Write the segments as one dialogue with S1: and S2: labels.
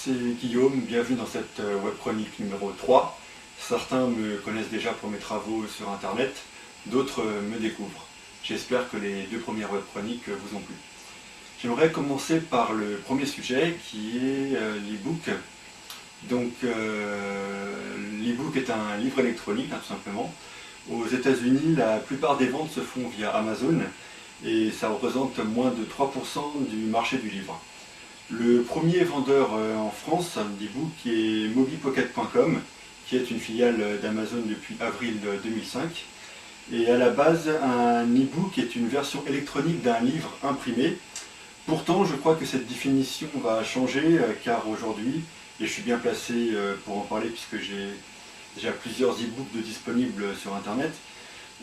S1: c'est Guillaume, bienvenue dans cette web chronique numéro 3. Certains me connaissent déjà pour mes travaux sur internet, d'autres me découvrent. J'espère que les deux premières web chroniques vous ont plu. J'aimerais commencer par le premier sujet qui est l'e-book. Donc l'e-book est un livre électronique tout simplement. Aux États-Unis, la plupart des ventes se font via Amazon et ça représente moins de 3% du marché du livre. Le premier vendeur en France d'e-book est mobipocket.com, qui est une filiale d'Amazon depuis avril 2005. Et à la base, un e-book est une version électronique d'un livre imprimé. Pourtant, je crois que cette définition va changer, car aujourd'hui, et je suis bien placé pour en parler puisque j'ai déjà plusieurs e-books disponibles sur Internet,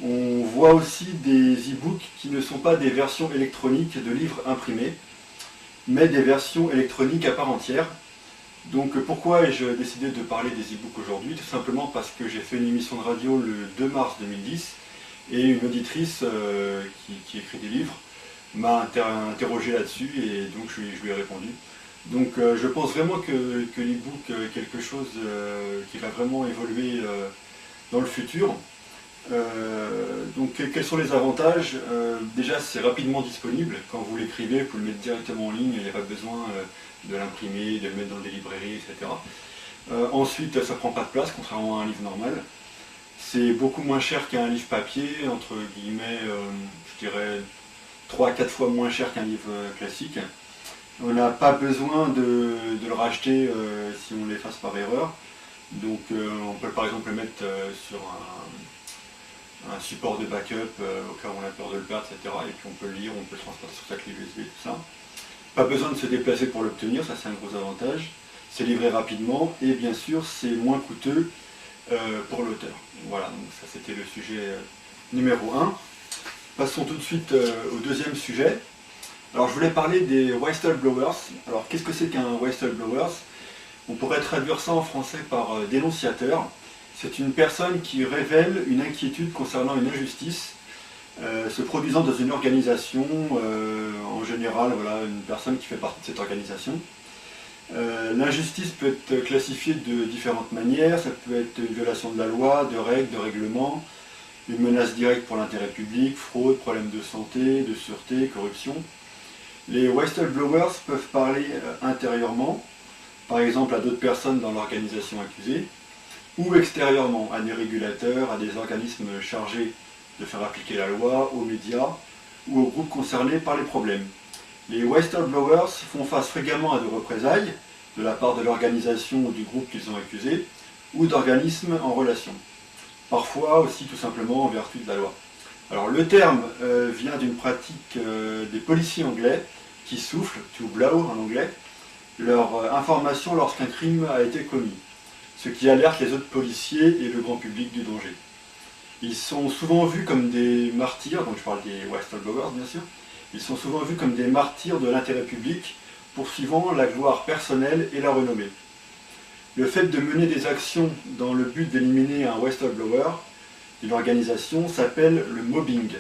S1: on voit aussi des e-books qui ne sont pas des versions électroniques de livres imprimés, mais des versions électroniques à part entière. Donc pourquoi ai-je décidé de parler des e-books aujourd'hui? Tout simplement parce que j'ai fait une émission de radio le 2 mars 2010 et une auditrice qui écrit des livres m'a interrogé là-dessus et donc je lui ai répondu. Donc je pense vraiment que l'e-book est quelque chose qui va vraiment évoluer dans le futur. Donc quels sont les avantages? Déjà, c'est rapidement disponible. Quand vous l'écrivez, vous pouvez le mettre directement en ligne, il n'y a pas besoin de l'imprimer, de le mettre dans des librairies, etc. Ensuite, ça ne prend pas de place, contrairement à un livre normal. C'est beaucoup moins cher qu'un livre papier, entre guillemets, je dirais 3 à 4 fois moins cher qu'un livre classique. On n'a pas besoin de le racheter si on l'efface par erreur. Donc on peut par exemple le mettre sur un support de backup au cas où on a peur de le perdre, etc. Et puis on peut le lire, on peut le transporter sur sa clé USB, tout ça. Pas besoin de se déplacer pour l'obtenir, ça c'est un gros avantage. C'est livré rapidement et bien sûr c'est moins coûteux pour l'auteur. Voilà, donc ça c'était le sujet numéro 1. Passons tout de suite au deuxième sujet. Alors je voulais parler des whistleblowers. Alors qu'est-ce que c'est qu'un whistleblower? On pourrait traduire ça en français par dénonciateur. C'est une personne qui révèle une inquiétude concernant une injustice se produisant dans une organisation, en général voilà, une personne qui fait partie de cette organisation. L'injustice peut être classifiée de différentes manières, ça peut être une violation de la loi, de règles, de règlements, une menace directe pour l'intérêt public, fraude, problème de santé, de sûreté, corruption. Les whistleblowers peuvent parler intérieurement, par exemple à d'autres personnes dans l'organisation accusée, ou extérieurement, à des régulateurs, à des organismes chargés de faire appliquer la loi, aux médias ou aux groupes concernés par les problèmes. Les whistleblowers font face fréquemment à des représailles de la part de l'organisation ou du groupe qu'ils ont accusé, ou d'organismes en relation. Parfois aussi tout simplement en vertu de la loi. Alors le terme vient d'une pratique des policiers anglais qui soufflent, to blow en anglais, leur information lorsqu'un crime a été commis, ce qui alerte les autres policiers et le grand public du danger. Ils sont souvent vus comme des martyrs, donc je parle des whistleblowers bien sûr, ils sont souvent vus comme des martyrs de l'intérêt public, poursuivant la gloire personnelle et la renommée. Le fait de mener des actions dans le but d'éliminer un whistleblower d'une organisation s'appelle le mobbing.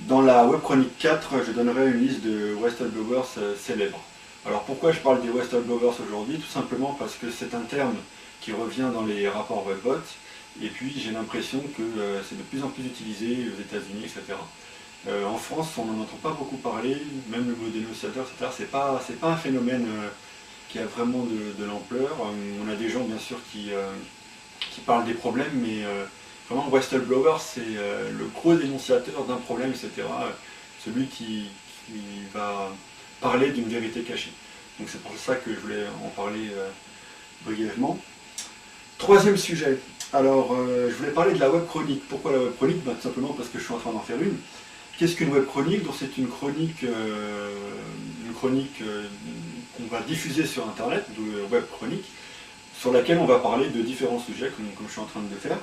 S1: Dans la web chronique 4, je donnerai une liste de whistleblowers célèbres. Alors pourquoi je parle des whistleblowers aujourd'hui? Tout simplement parce que c'est un terme qui revient dans les rapports WebBot, et puis j'ai l'impression que c'est de plus en plus utilisé aux États-Unis, etc. En France, on n'en entend pas beaucoup parler, même le mot dénonciateur, etc. C'est pas un phénomène qui a vraiment de l'ampleur. On a des gens bien sûr qui parlent des problèmes, mais vraiment whistleblower c'est le gros dénonciateur d'un problème, etc. Celui qui va parler d'une vérité cachée. Donc c'est pour ça que je voulais en parler brièvement. Troisième sujet, alors je voulais parler de la web chronique. Pourquoi la web chronique? Tout simplement parce que je suis en train d'en faire une. Qu'est-ce qu'une web chronique? Donc c'est une chronique qu'on va diffuser sur internet, de web chronique, sur laquelle on va parler de différents sujets, comme je suis en train de le faire.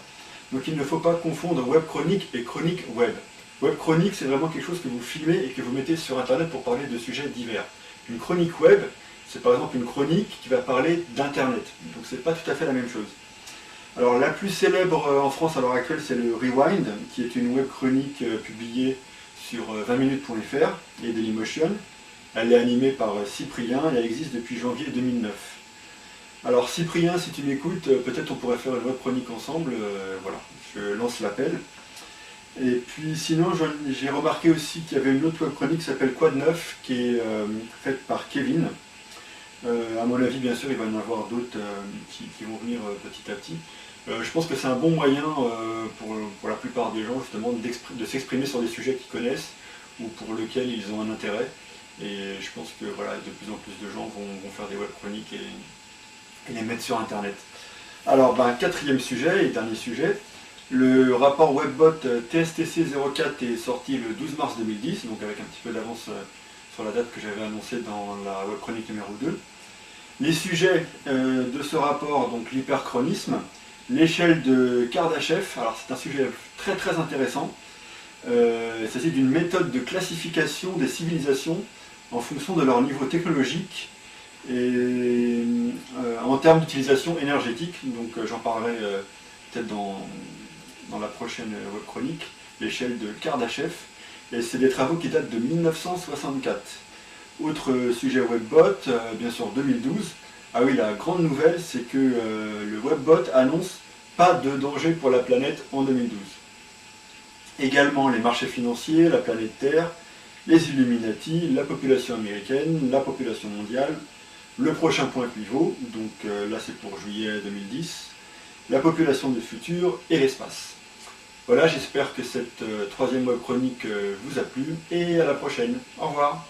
S1: Donc il ne faut pas confondre web chronique et chronique web. Web chronique, c'est vraiment quelque chose que vous filmez et que vous mettez sur internet pour parler de sujets divers. Une chronique web, c'est par exemple une chronique qui va parler d'internet. Donc c'est pas tout à fait la même chose. Alors la plus célèbre en France à l'heure actuelle, c'est le Rewind, qui est une web chronique publiée sur 20minutes.fr et Dailymotion. Elle est animée par Cyprien et elle existe depuis janvier 2009. Alors Cyprien, si tu m'écoutes, peut-être on pourrait faire une web chronique ensemble, voilà, je lance l'appel. Et puis sinon, j'ai remarqué aussi qu'il y avait une autre web chronique qui s'appelle Quoi de neuf, qui est faite par Kevin. À mon avis, bien sûr, il va y en avoir d'autres qui vont venir petit à petit. Je pense que c'est un bon moyen pour la plupart des gens justement de s'exprimer sur des sujets qu'ils connaissent ou pour lesquels ils ont un intérêt. Et je pense que voilà, de plus en plus de gens vont faire des web chroniques et les mettre sur Internet. Alors, quatrième sujet et dernier sujet, le rapport Webbot TSTC 04 est sorti le 12 mars 2010, donc avec un petit peu d'avance sur la date que j'avais annoncée dans la web chronique numéro 2. Les sujets de ce rapport, donc l'hyperchronisme, l'échelle de Kardashev, alors c'est un sujet très très intéressant. Il s'agit d'une méthode de classification des civilisations en fonction de leur niveau technologique et en termes d'utilisation énergétique. Donc j'en parlerai peut-être dans la prochaine web chronique, l'échelle de Kardashev. Et c'est des travaux qui datent de 1964. Autre sujet Webbot, bien sûr 2012. Ah oui, la grande nouvelle, c'est que le Webbot annonce pas de danger pour la planète en 2012. Également les marchés financiers, la planète Terre, les Illuminati, la population américaine, la population mondiale, le prochain point pivot, donc là c'est pour juillet 2010, la population du futur et l'espace. Voilà, j'espère que cette troisième web chronique vous a plu et à la prochaine. Au revoir.